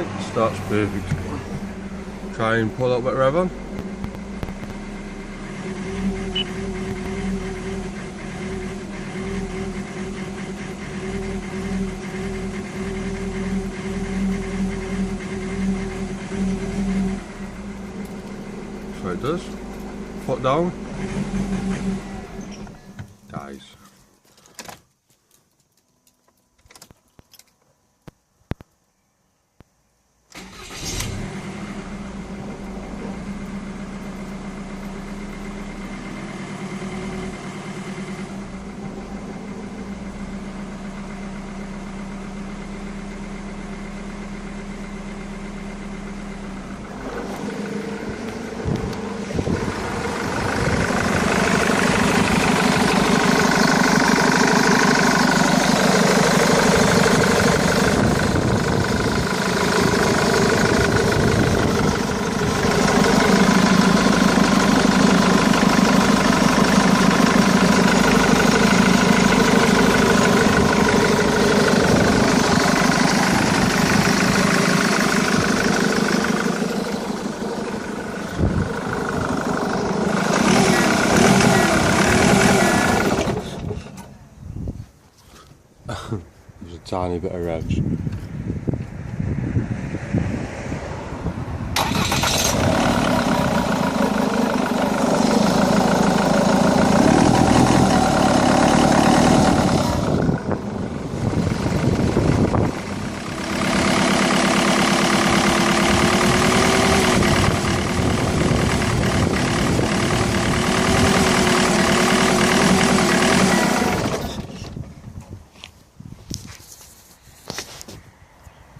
It starts perfect. Try and pull a little bit of rev on. So it does. Foot down. Dies. There's a tiny bit of revs.